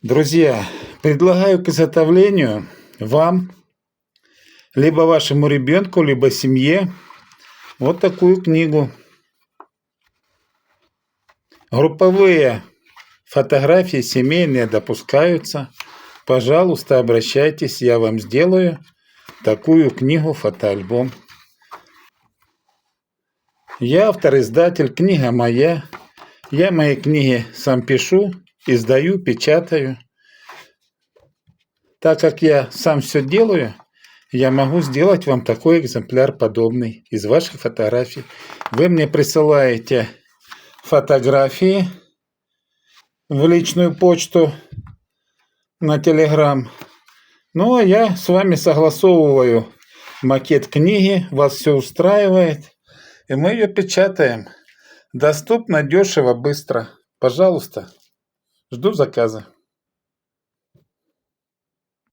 Друзья, предлагаю к изготовлению вам, либо вашему ребенку, либо семье, вот такую книгу. Групповые фотографии семейные допускаются. Пожалуйста, обращайтесь, я вам сделаю такую книгу, фотоальбом. Я автор-издатель, книга моя. Я мои книги сам пишу, издаю, печатаю. Так как я сам все делаю, я могу сделать вам такой экземпляр подобный из ваших фотографий. Вы мне присылаете фотографии в личную почту на Telegram. Ну, а я с вами согласовываю макет книги, вас все устраивает, и мы ее печатаем. Доступно, дешево, быстро. Пожалуйста, жду заказа.